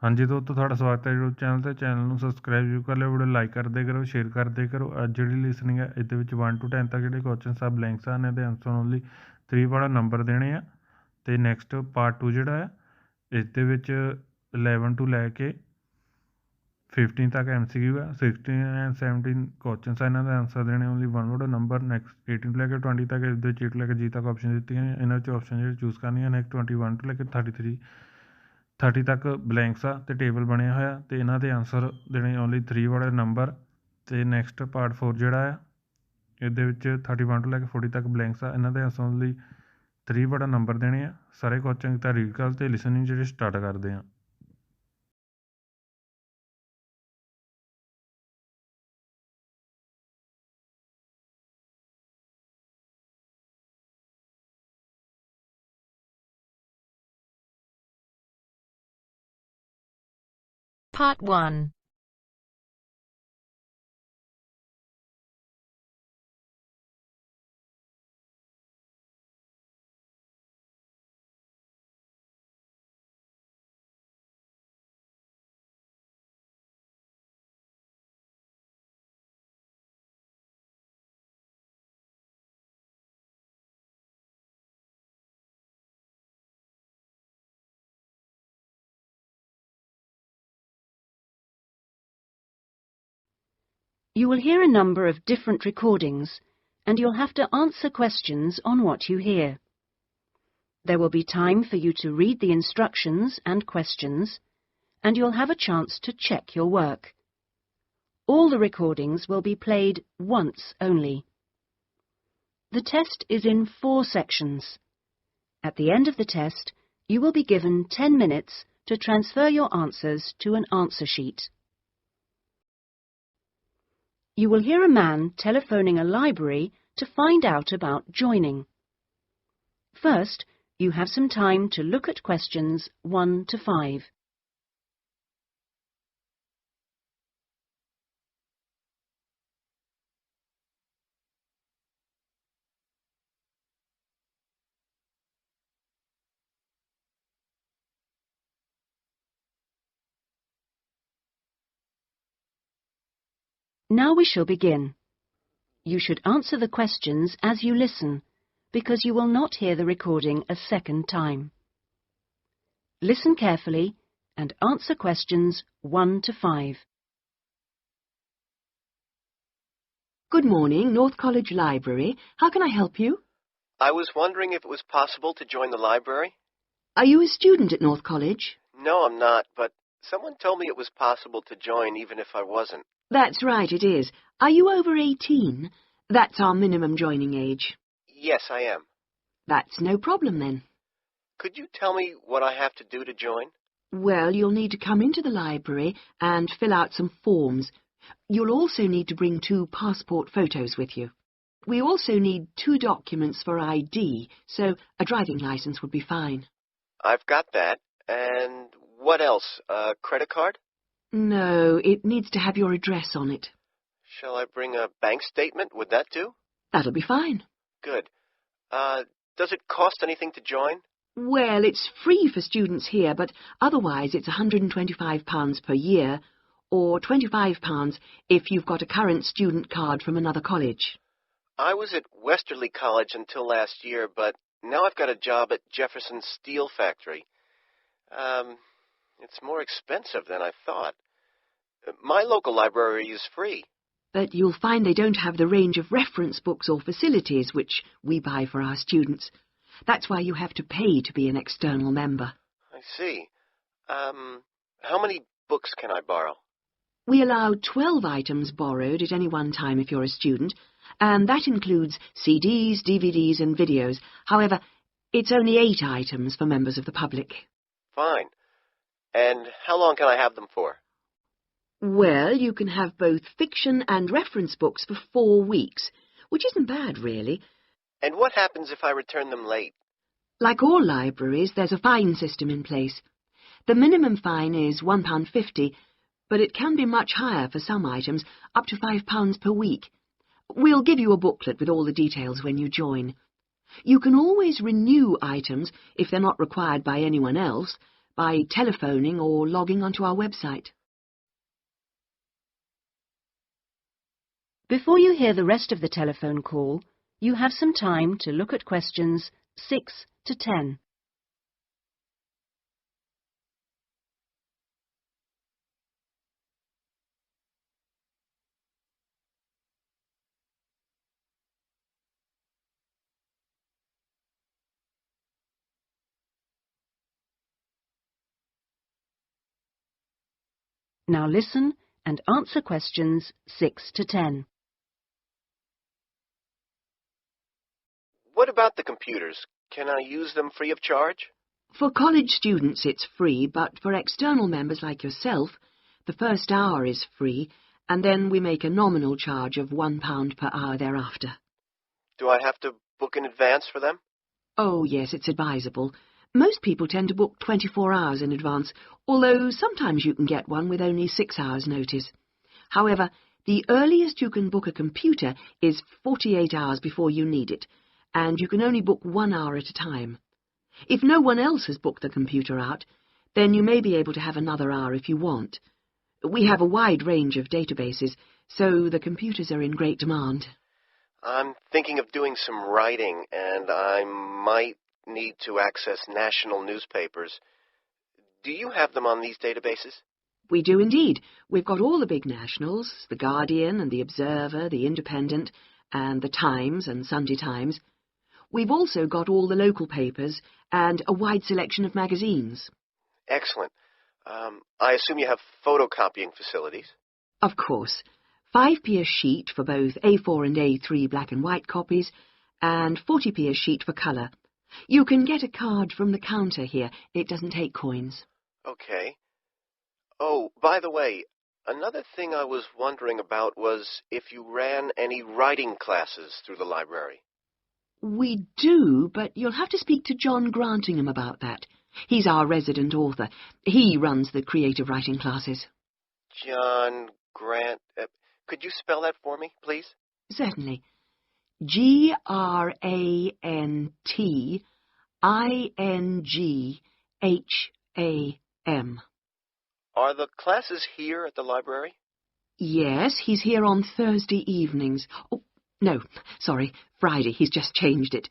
हाँ जी दोस्तों, ਤੁਹਾਡਾ ਸਵਾਗਤ ਹੈ YouTube ਚੈਨਲ ਤੇ। ਚੈਨਲ ਨੂੰ ਸਬਸਕ੍ਰਾਈਬ ਜ਼ਰੂਰ ਕਰ ਲਿਓ, ਵੀਡੀਓ ਲਾਈਕ ਕਰਦੇ ਕਰੋ, ਸ਼ੇਅਰ ਕਰਦੇ ਕਰੋ। ਅੱਜ ਜਿਹੜੀ ਲਿਸਨਿੰਗ ਹੈ ਇਹਦੇ ਵਿੱਚ 1 to 10 ਤੱਕ ਜਿਹੜੇ ਕੁਐਸਚਨਸ ਆ ਬਲੈਂਕਸ ਹਨ, ਇਹਦੇ ਆਨਸਰ ਓਨਲੀ 3 ਵਾਲਾ ਨੰਬਰ ਦੇਣੇ ਆ। ਤੇ ਨੈਕਸਟ ਪਾਰਟ 2 ਜਿਹੜਾ ਹੈ ਇਸ ਦੇ ਵਿੱਚ 11 ਤੋਂ ਲੈ ਕੇ 15 ਤੱਕ MCQ ਹੈ। 16 ਐਂਡ 17 ਕੁਐਸਚਨਸ ਆ, ਇਹਨਾਂ ਦੇ ਆਨਸਰ ਦੇਣੇ ਓਨਲੀ 1 ਵਾਲਾ ਨੰਬਰ। ਨੈਕਸਟ 18 ਤੋਂ ਲੈ ਕੇ 20 ਤੱਕ ਇਸ ਦੇ ਵਿੱਚ 8 ਤੋਂ ਲੈ ਕੇ G ਤੱਕ ਆਪਸ਼ਨ ਦਿੱਤੀਆਂ ਨੇ, ਇਹਨਾਂ ਵਿੱਚ ਆਪਸ਼ਨ ਜਿਹੜੇ ਚੂਜ਼ ਕਰਨੀਆਂ। ਨੈਕਸਟ 21 ਤੋਂ ਲੈ ਕੇ 30 ਤੱਕ ਬਲੈਂਕਸ ਆ ਤੇ ਟੇਬਲ ਬਣਿਆ ਹੋਇਆ, ਤੇ ਇਹਨਾਂ ਦੇ ਆਨਸਰ ਦੇਣੇ ਓਨਲੀ 3 ਵਾਲੇ ਨੰਬਰ। ਤੇ ਨੈਕਸਟ ਪਾਰਟ 4 ਜਿਹੜਾ ਆ ਇਹਦੇ ਵਿੱਚ 31 ਤੋਂ ਲੈ ਕੇ 40 ਤੱਕ ਬਲੈਂਕਸ ਆ, ਇਹਨਾਂ ਦੇ ਆਨਸਰ ਓਨਲੀ 3 ਵਾਲਾ ਨੰਬਰ ਦੇਣੇ ਆ। ਸਾਰੇ ਕੁਐਸਚਨ ਤਾਂ ਰੀਡ ਕਰ ਤੇ ਲਿਸਨਿੰਗ ਜਿਹੜੇ ਸਟਾਰਟ ਕਰਦੇ ਆ। Part 1. You will hear a number of different recordings, and you'll have to answer questions on what you hear. There will be time for you to read the instructions and questions, and you'll have a chance to check your work. All the recordings will be played once only. The test is in 4 sections. At the end of the test, you will be given 10 minutes to transfer your answers to an answer sheet. You will hear a man telephoning a library to find out about joining. First, you have some time to look at questions 1 to 5. Now we shall begin. You should answer the questions as you listen, because you will not hear the recording a second time. Listen carefully and answer questions 1 to 5. Good morning, North College Library. How can I help you? I was wondering if it was possible to join the library. Are you a student at North College? No, I'm not, but someone told me it was possible to join even if I wasn't. That's right, it is. Are you over 18? That's our minimum joining age. Yes, I am. That's no problem then. Could you tell me what I have to do to join? Well, you'll need to come into the library and fill out some forms. You'll also need to bring 2 passport photos with you. We also need 2 documents for ID, so a driving license would be fine. I've got that. And what else? A credit card? No, it needs to have your address on it. Shall I bring a bank statement? Would that do? That'll be fine. Good. Does it cost anything to join? Well, it's free for students here, but otherwise it's £125 per year, or £25 if you've got a current student card from another college. I was at Westerly College until last year, but now I've got a job at Jefferson Steel Factory. It's more expensive than I thought. My local library is free. But you'll find they don't have the range of reference books or facilities which we buy for our students. That's why you have to pay to be an external member. I see. How many books can I borrow? We allow 12 items borrowed at any one time if you're a student, and that includes CDs, DVDs and videos. However, it's only 8 items for members of the public. Fine. And how long can I have them for? Well, you can have both fiction and reference books for 4 weeks, which isn't bad, really. And what happens if I return them late? Like all libraries, there's a fine system in place. The minimum fine is £1.50, but it can be much higher for some items, up to £5 per week. We'll give you a booklet with all the details when you join. You can always renew items, if they're not required by anyone else, by telephoning or logging onto our website. Before you hear the rest of the telephone call, you have some time to look at questions 6 to 10. Now listen and answer questions 6 to 10. What about the computers? Can I use them free of charge? For college students it's free, but for external members like yourself, the first hour is free, and then we make a nominal charge of £1 per hour thereafter. Do I have to book in advance for them? Oh, yes, it's advisable. Most people tend to book 24 hours in advance, although sometimes you can get one with only 6 hours' notice. However, the earliest you can book a computer is 48 hours before you need it, and you can only book 1 hour at a time. If no one else has booked the computer out, then you may be able to have another hour if you want. We have a wide range of databases, so the computers are in great demand. I'm thinking of doing some writing, and I might need to access national newspapers. Do you have them on these databases? We do indeed. We've got all the big nationals, The Guardian and The Observer, The Independent, and The Times and Sunday Times. We've also got all the local papers and a wide selection of magazines. Excellent. I assume you have photocopying facilities? Of course. 5p a sheet for both A4 and A3 black and white copies, and 40p a sheet for colour. You can get a card from the counter here. It doesn't take coins. Okay. Oh, by the way, another thing I was wondering about was if you ran any writing classes through the library. We do, but you'll have to speak to John Grantingham about that. He's our resident author. He runs the creative writing classes. John Grant... could you spell that for me, please? Certainly. Grantingham. Are the classes here at the library? Yes, he's here on Thursday evenings. Oh, no, sorry, Friday. He's just changed it.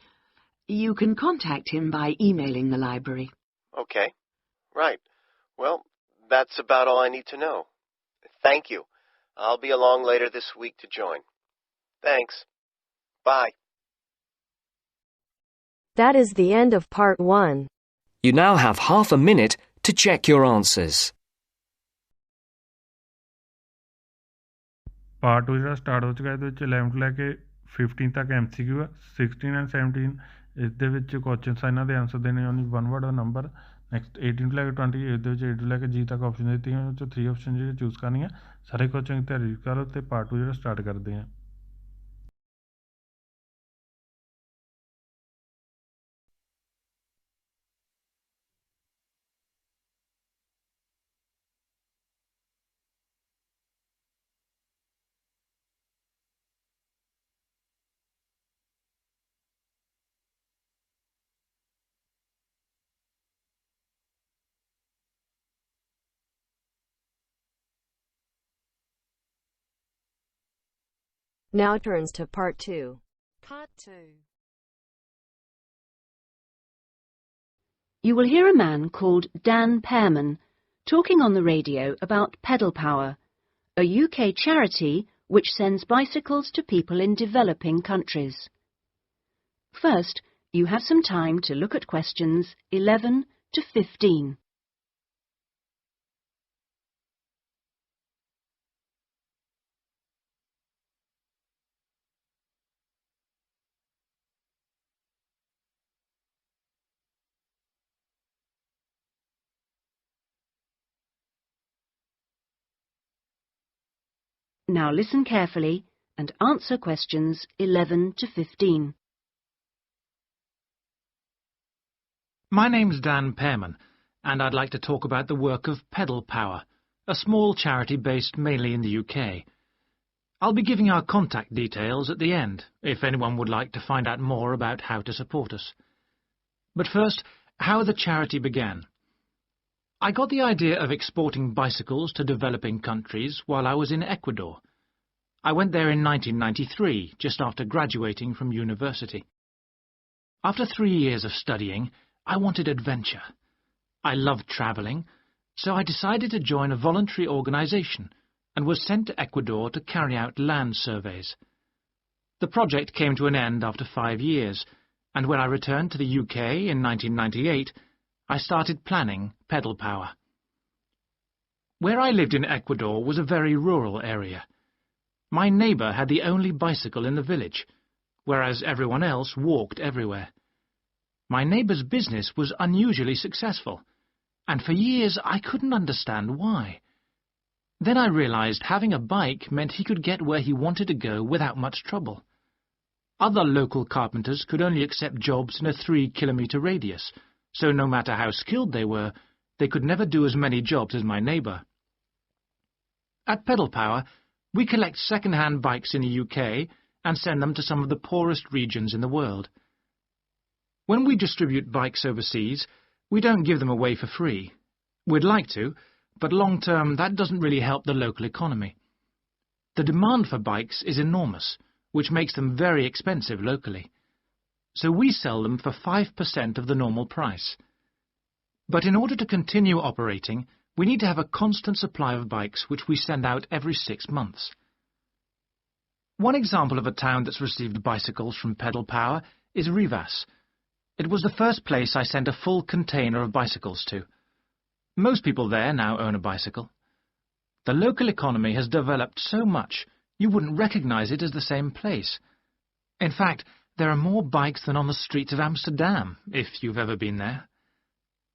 You can contact him by emailing the library. Okay. Right. Well, that's about all I need to know. Thank you. I'll be along later this week to join. Thanks. Bye. That is the end of part 1. You now have half a minute to check your answers. Part 2 ਜਿਹੜਾ start ਹੋ ਚੁੱਕਾ ਇਹਦੇ ਵਿੱਚ 11 ਤੋਂ ਲੈ ਕੇ 15 ਤੱਕ MCQ ਆ 16 and 17 ਇਸ ਦੇ ਵਿੱਚ ਕੁਐਸਚਨਸ ਆ ਇਹਨਾਂ ਦੇ ਆਨਸਰ ਦੇਣੇ ਓਨਲੀ 1 ਵਰਡ ਔਰ ਨੰਬਰ ਨੈਕਸਟ 18 ਤੋਂ ਲੈ ਕੇ 20 ਇਹਦੇ ਵਿੱਚ 8 ਤੋਂ ਲੈ ਕੇ G ਤੱਕ ਆਪਸ਼ਨ ਦਿੱਤੀਆਂ ਉਹਨਾਂ 'ਚੋਂ 3 ਆਪਸ਼ਨ ਜਿਹੜੇ ਚੂਜ਼ ਕਰਨੀਆਂ ਸਾਰੇ ਕੁਐਸਚਨ ਤੇ ਰੀਡ ਕਰੋ ਤੇ ਪਾਰਟ 2 ਜਿਹੜਾ ਸਟਾਰਟ ਕਰਦੇ ਆ Now turns to part 2. Part 2. You will hear a man called Dan Pearman talking on the radio about Pedal Power, a UK charity which sends bicycles to people in developing countries. First, you have some time to look at questions 11 to 15. Now listen carefully and answer questions 11 to 15. My name's Dan Pearman, and I'd like to talk about the work of Pedal Power, a small charity based mainly in the UK. I'll be giving our contact details at the end, if anyone would like to find out more about how to support us. But first, how the charity began. I got the idea of exporting bicycles to developing countries while I was in Ecuador. I went there in 1993, just after graduating from university. After 3 years of studying, I wanted adventure. I loved travelling, so I decided to join a voluntary organisation and was sent to Ecuador to carry out land surveys. The project came to an end after 5 years, and when I returned to the UK in 1998, I started planning Pedal Power. Where I lived in Ecuador was a very rural area. My neighbour had the only bicycle in the village, whereas everyone else walked everywhere. My neighbour's business was unusually successful, and for years I couldn't understand why. Then I realised having a bike meant he could get where he wanted to go without much trouble. Other local carpenters could only accept jobs in a 3-kilometre radius, so no matter how skilled they were, they could never do as many jobs as my neighbour. At Pedal Power, we collect second-hand bikes in the UK and send them to some of the poorest regions in the world. When we distribute bikes overseas, we don't give them away for free. We'd like to, but long-term that doesn't really help the local economy. The demand for bikes is enormous, which makes them very expensive locally. So we sell them for 5% of the normal price. But in order to continue operating, we need to have a constant supply of bikes which we send out every 6 months. One example of a town that's received bicycles from Pedal Power is Rivas. It was the first place I sent a full container of bicycles to. Most people there now own a bicycle. The local economy has developed so much, you wouldn't recognize it as the same place. In fact, there are more bikes than on the streets of Amsterdam, if you've ever been there.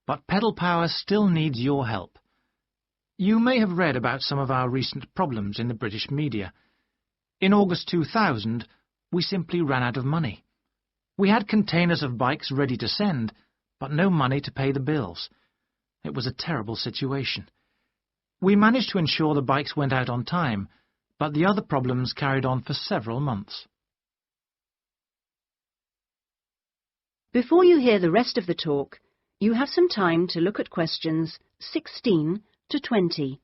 But Pedal Power still needs your help. You may have read about some of our recent problems in the British media. In August 2000, we simply ran out of money. We had containers of bikes ready to send, but no money to pay the bills. It was a terrible situation. We managed to ensure the bikes went out on time, but the other problems carried on for several months. Before you hear the rest of the talk, you have some time to look at questions 16 to 20.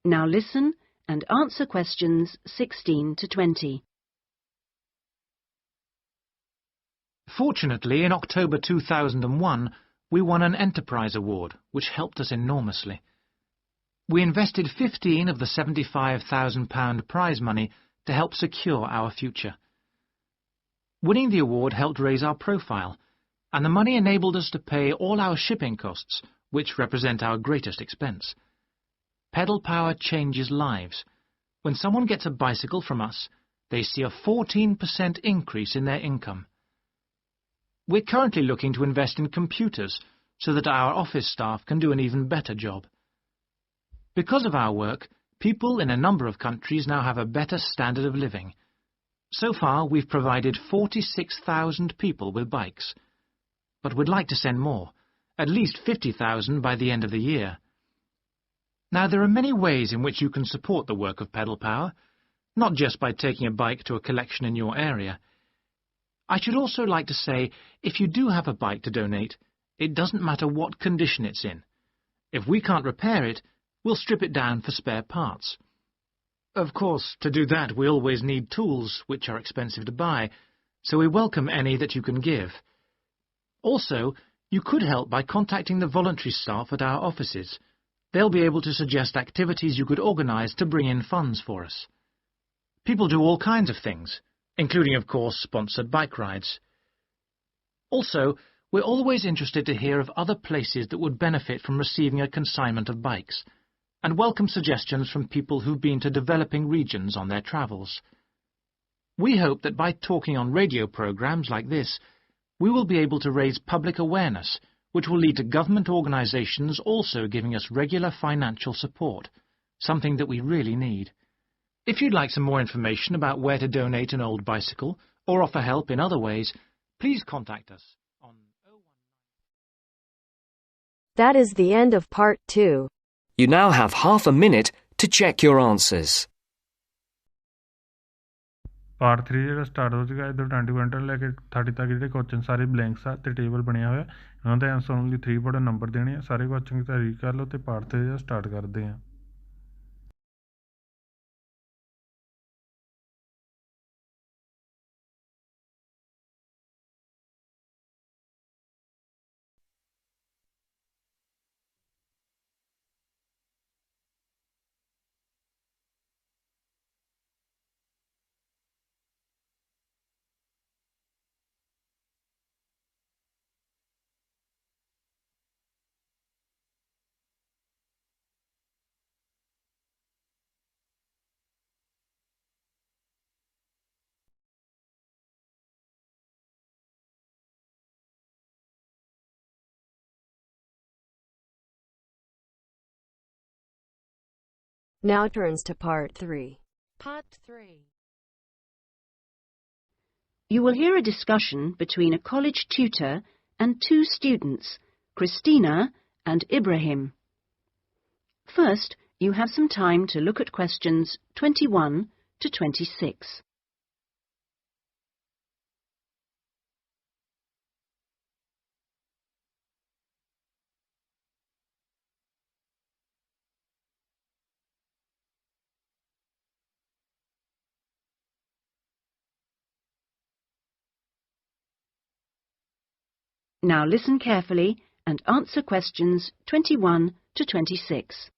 Now listen and answer questions 16 to 20. Fortunately, in October 2001, we won an Enterprise Award, which helped us enormously. We invested 15 of the £75,000 prize money to help secure our future. Winning the award helped raise our profile, and the money enabled us to pay all our shipping costs, which represent our greatest expense. Pedal Power changes lives. When someone gets a bicycle from us, they see a 14% increase in their income. We're currently looking to invest in computers so that our office staff can do an even better job. Because of our work, people in a number of countries now have a better standard of living. So far, we've provided 46,000 people with bikes. But we'd like to send more, at least 50,000 by the end of the year. Now, there are many ways in which you can support the work of Pedal Power, not just by taking a bike to a collection in your area. I should also like to say, if you do have a bike to donate, it doesn't matter what condition it's in. If we can't repair it, we'll strip it down for spare parts. Of course, to do that we always need tools, which are expensive to buy, so we welcome any that you can give. Also, you could help by contacting the voluntary staff at our offices. They'll be able to suggest activities you could organise to bring in funds for us. People do all kinds of things, including, of course, sponsored bike rides. Also, we're always interested to hear of other places that would benefit from receiving a consignment of bikes, and welcome suggestions from people who've been to developing regions on their travels. We hope that by talking on radio programmes like this, we will be able to raise public awareness, which will lead to government organisations also giving us regular financial support, something that we really need. If you'd like some more information about where to donate an old bicycle, or offer help in other ways, please contact us on 019. That is the end of part 2. You now have half a minute to check your answers. Part 3 ਜਿਹੜਾ start ਹੋ ਚੁੱਕਾ ਇੱਧਰ 20 quintal ਲੈ ਕੇ 30 ਤੱਕ ਜਿਹੜੇ question ਸਾਰੇ blanks ਆ ਤੇ ਟੇਬਲ ਬਣਿਆ ਹੋਇਆ ਇਹਨਾਂ ਦੇ ਆਨਸਰ ਓਨਲੀ 3 ਪੜੋ ਨੰਬਰ ਦੇਣੇ ਆ ਸਾਰੇ ਕੁਐਸਚਨ ਤਾਂ ਰੀਡ ਕਰ ਲਓ ਤੇ ਪਾਰਟ 3 ਜਿਹੜਾ ਸਟਾਰਟ ਕਰਦੇ ਆ Now turns to part 3. Part 3. You will hear a discussion between a college tutor and two students, Christina and Ibrahim. First, you have some time to look at questions 21 to 26. Now listen carefully and answer questions 21 to 26.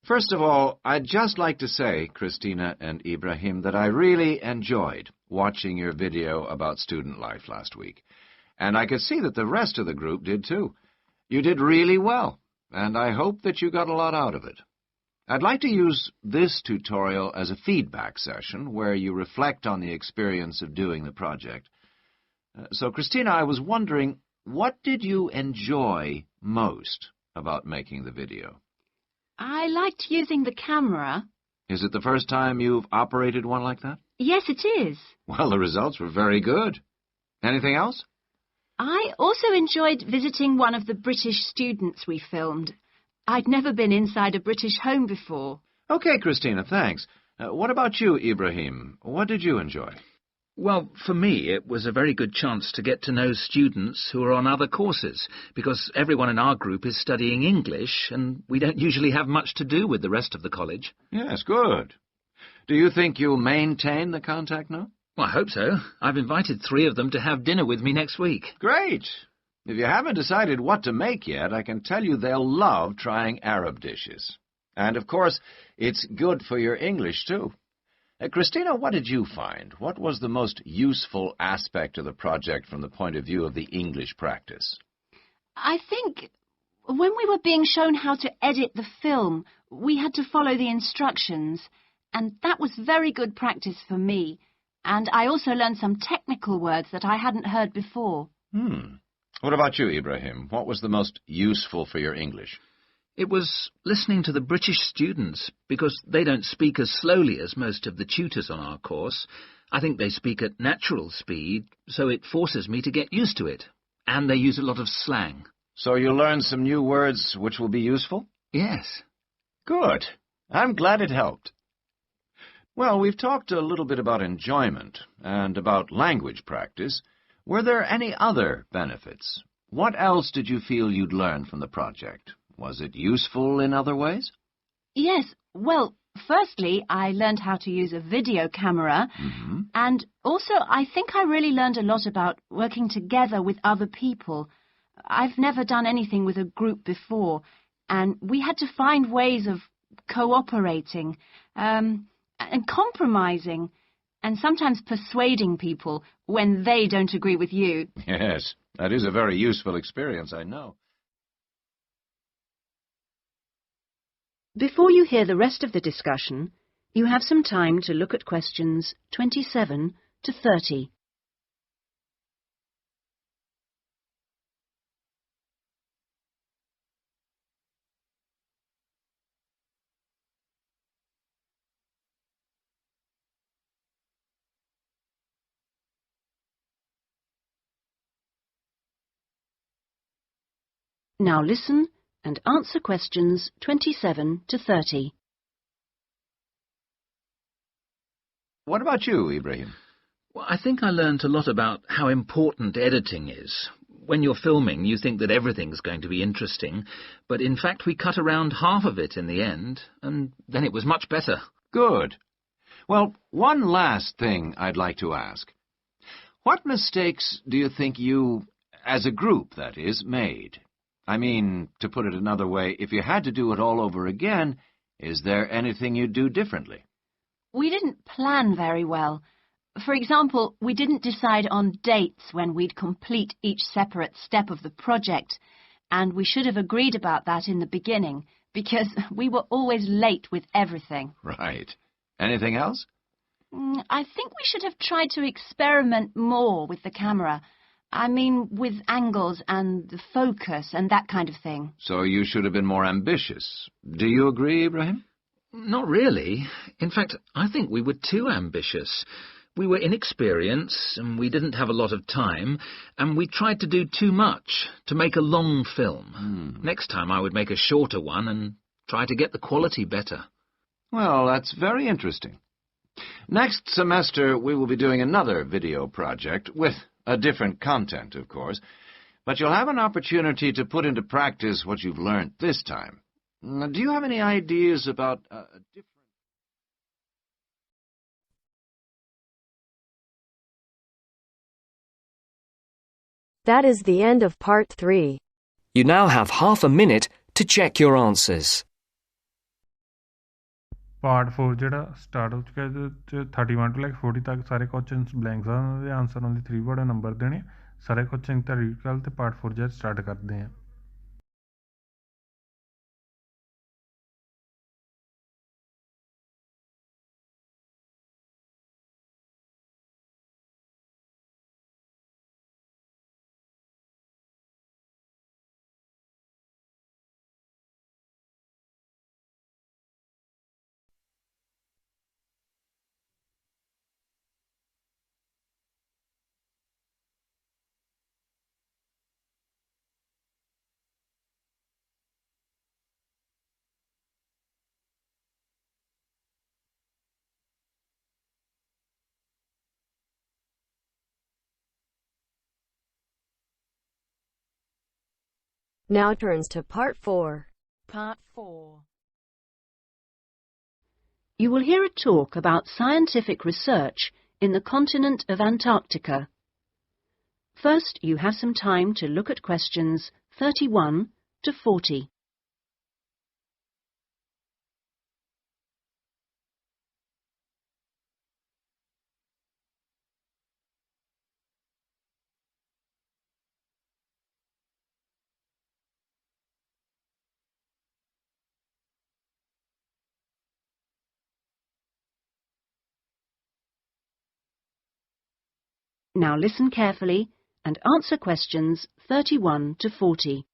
First of all, I'd just like to say, Christina and Ibrahim, that I really enjoyed watching your video about student life last week. And I could see that the rest of the group did too. You did really well, and I hope that you got a lot out of it. I'd like to use this tutorial as a feedback session where you reflect on the experience of doing the project. So, Christina, I was wondering, what did you enjoy most about making the video? I liked using the camera. Is it the first time you've operated one like that? Yes, it is. Well, the results were very good. Anything else? I also enjoyed visiting one of the British students we filmed. I'd never been inside a British home before. Okay, Christina, thanks. What about you, Ibrahim? What did you enjoy? Well, for me, it was a very good chance to get to know students who are on other courses, because everyone in our group is studying English, and we don't usually have much to do with the rest of the college. Yes, good. Do you think you'll maintain the contact now? Well, I hope so. I've invited 3 of them to have dinner with me next week. Great. If you haven't decided what to make yet, I can tell you they'll love trying Arab dishes. And, of course, it's good for your English, too. Christina, what did you find? What was the most useful aspect of the project from the point of view of the English practice? I think when we were being shown how to edit the film, we had to follow the instructions, and that was very good practice for me. And I also learned some technical words that I hadn't heard before. What about you, Ibrahim? What was the most useful for your English? It was listening to the British students, because they don't speak as slowly as most of the tutors on our course. I think they speak at natural speed, so it forces me to get used to it. And they use a lot of slang. So you learned some new words which will be useful? Yes. Good. I'm glad it helped. Well, we've talked a little bit about enjoyment and about language practice. Were there any other benefits? What else did you feel you'd learned from the project? Was it useful in other ways? Yes, well, firstly, I learned how to use a video camera, and also I think I really learned a lot about working together with other people. I've never done anything with a group before, and we had to find ways of cooperating, and compromising, and sometimes persuading people when they don't agree with you. Yes, that is a very useful experience, I know. Before you hear the rest of the discussion, you have some time to look at questions 27 to 30. Now listen and answer questions 27 to 30. What about you, Ibrahim? Well, I think I learnt a lot about how important editing is. When you're filming, you think that everything's going to be interesting, but in fact we cut around half of it in the end, and then it was much better. Good. Well, one last thing I'd like to ask. What mistakes do you think you, as a group, that is, made? I mean, to put it another way, if you had to do it all over again, is there anything you'd do differently? We didn't plan very well. For example, we didn't decide on dates when we'd complete each separate step of the project, and we should have agreed about that in the beginning, because we were always late with everything. Right. Anything else? I think we should have tried to experiment more with the camera. I mean, with angles and the focus and that kind of thing. So you should have been more ambitious. Do you agree, Ibrahim? Not really. In fact, I think we were too ambitious. We were inexperienced, and we didn't have a lot of time, and we tried to do too much, to make a long film. Next time I would make a shorter one and try to get the quality better. Well, that's very interesting. Next semester, we will be doing another video project, with a different content, of course, but you'll have an opportunity to put into practice what you've learned this time. Do you have any ideas about a different... That is the end of part 3. You now have half a minute to check your answers. Part 4 ਜਿਹੜਾ start ਹੋ ਚੁੱਕਾ ਇਹਦੇ ਵਿੱਚ 31 to 40 ਤੱਕ ਸਾਰੇ questions blanks ਆ ਉਹਨਾਂ ਦੇ ਆਨਸਰ ਓਨਲੀ 3 ਵਰਡ ਨੰਬਰ ਦੇਣੇ ਸਾਰੇ ਕੁਐਸਚਨ ਤਾਂ ਰੀਡ ਕਰ ਤੇ ਪਾਰਟ 4 ਜਿਹੜਾ ਸਟਾਰਟ ਕਰਦੇ ਆ Now turns to part 4. Part 4. You will hear a talk about scientific research in the continent of Antarctica. First, you have some time to look at questions 31 to 40. Now listen carefully and answer questions 31 to 40.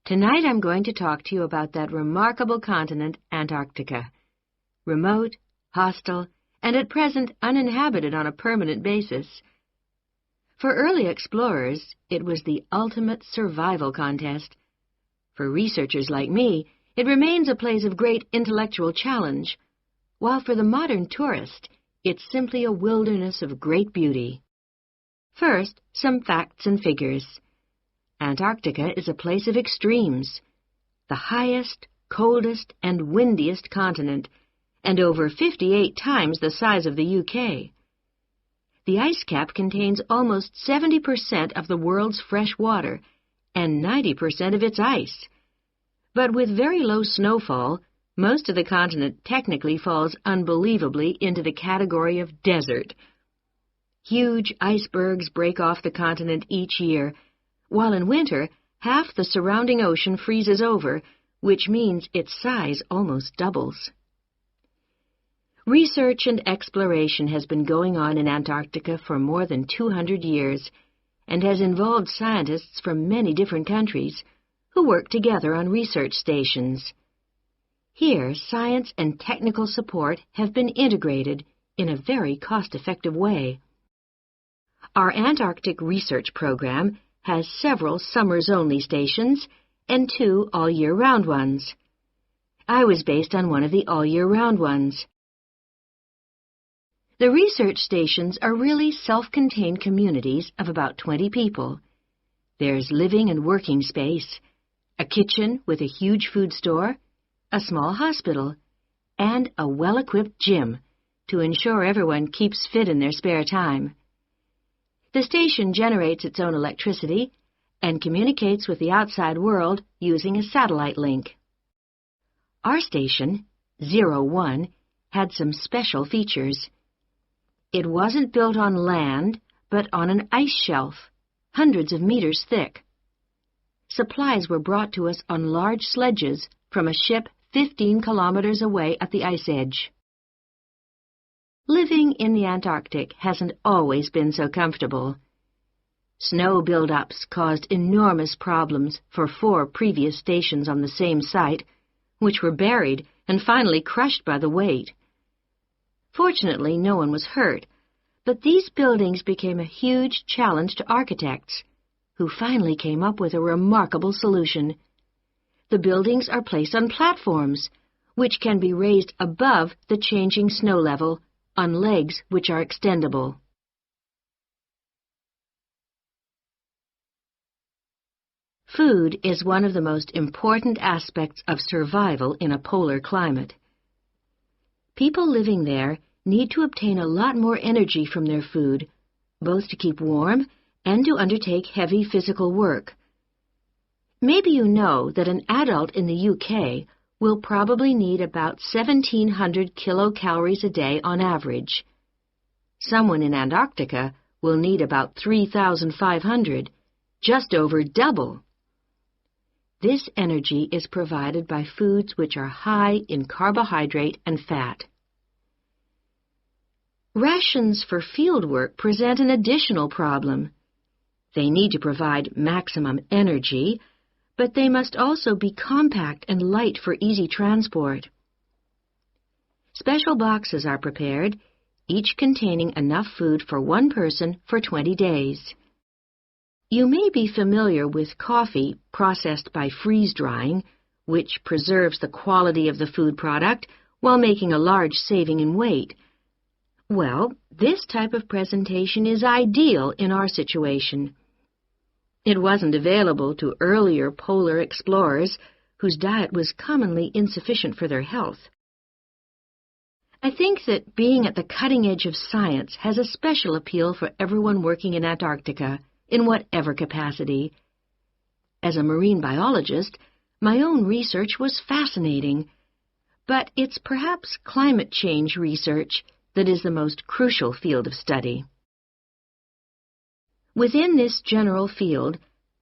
Tonight I'm going to talk to you about that remarkable continent, Antarctica. Remote, hostile, and at present uninhabited on a permanent basis. For early explorers, it was the ultimate survival contest. For researchers like me, it remains a place of great intellectual challenge, while for the modern tourist, it's simply a wilderness of great beauty. First, some facts and figures. Antarctica is a place of extremes, the highest, coldest, and windiest continent, and over 58 times the size of the UK. The ice cap contains almost 70% of the world's fresh water and 90% of its ice. But with very low snowfall, most of the continent technically falls unbelievably into the category of desert. Huge icebergs break off the continent each year, while in winter, half the surrounding ocean freezes over, which means its size almost doubles. Research and exploration has been going on in Antarctica for more than 200 years, and has involved scientists from many different countries who work together on research stations. Here, science and technical support have been integrated in a very cost-effective way. Our Antarctic research program has several summers-only stations and 2 all-year-round ones. I was based on one of the all-year-round ones. The research stations are really self-contained communities of about 20 people. There's living and working space, a kitchen with a huge food store, a small hospital, and a well-equipped gym to ensure everyone keeps fit in their spare time. The station generates its own electricity and communicates with the outside world using a satellite link. Our station, 01, had some special features. It wasn't built on land, but on an ice shelf, hundreds of meters thick. Supplies were brought to us on large sledges from a ship 15 kilometers away at the ice edge. Living in the Antarctic hasn't always been so comfortable. Snow buildups caused enormous problems for 4 previous stations on the same site, which were buried and finally crushed by the weight. Fortunately, no one was hurt, but these buildings became a huge challenge to architects, who finally came up with a remarkable solution. The buildings are placed on platforms, which can be raised above the changing snow level on legs which are extendable. Food is one of the most important aspects of survival in a polar climate. People living there need to obtain a lot more energy from their food, both to keep warm and to undertake heavy physical work. Maybe you know that an adult in the UK will probably need about 1,700 kilocalories a day on average. Someone in Antarctica will need about 3,500, just over double. This energy is provided by foods which are high in carbohydrate and fat. Rations for field work present an additional problem. They need to provide maximum energy, but they must also be compact and light for easy transport. Special boxes are prepared, each containing enough food for one person for 20 days. You may be familiar with coffee processed by freeze-drying, which preserves the quality of the food product while making a large saving in weight. Well, this type of presentation is ideal in our situation. It wasn't available to earlier polar explorers whose diet was commonly insufficient for their health. I think that being at the cutting edge of science has a special appeal for everyone working in Antarctica, in whatever capacity. As a marine biologist, my own research was fascinating, but it's perhaps climate change research that is the most crucial field of study. Within this general field,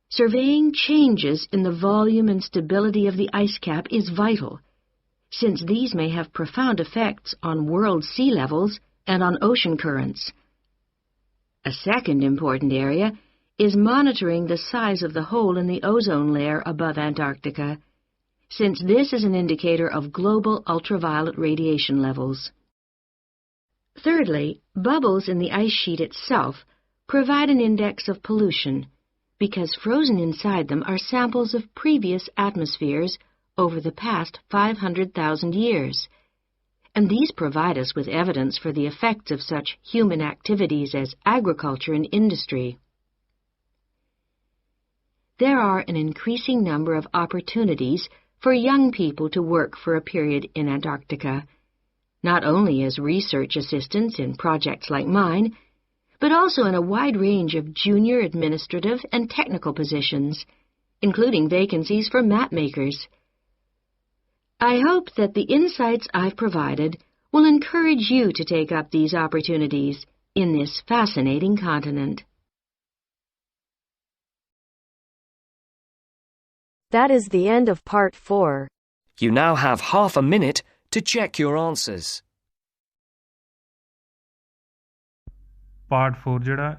surveying changes in the volume and stability of the ice cap is vital, since these may have profound effects on world sea levels and on ocean currents. A second important area is monitoring the size of the hole in the ozone layer above Antarctica, since this is an indicator of global ultraviolet radiation levels. Thirdly, bubbles in the ice sheet itself provide an index of pollution, because frozen inside them are samples of previous atmospheres over the past 500,000 years, and these provide us with evidence for the effects of such human activities as agriculture and industry. There are an increasing number of opportunities for young people to work for a period in Antarctica, not only as research assistants in projects like mine, but also in a wide range of junior administrative and technical positions, including vacancies for map makers. I hope that the insights I've provided will encourage you to take up these opportunities in this fascinating continent. That is the end of part 4. You now have half a minute to check your answers. Part 4 ਜਿਹੜਾ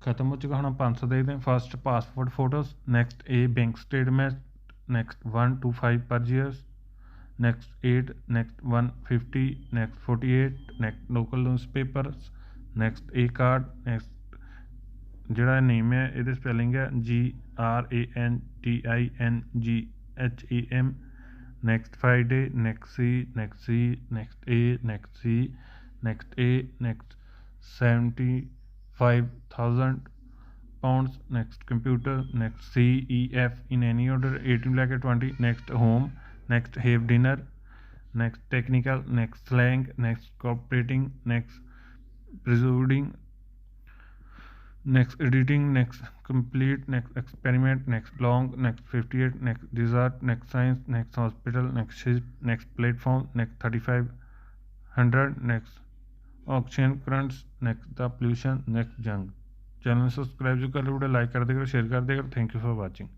ਖਤਮ ਹੋ ਚੁੱਕਾ। ਹੁਣ 500 ਦੇਖਦੇ ਹਾਂ। First passport photos, next A bank statement, next 1 to 5 per year, next 8, next 150, next 48, next local newspapers, next A card, next ਜਿਹੜਾ ਨੇਮ ਹੈ ਇਹਦੇ ਸਪੈਲਿੰਗ ਹੈ GRANTINGHEM next Friday, next C, next C, next A, next C, next A, next 75,000 pounds, next computer, next C, E, F in any order 18 like 20, next home, next have dinner, next technical, next slang, next cooperating, next presuming, next editing, next complete, next experiment, next long, next 58, next dessert, next science, next hospital, next ship, next platform, next 3500, next auction currents, next the pollution, next junk. Channel subscribe जो कर लो, video like कर देगा, share कर देगा. Thank you for watching.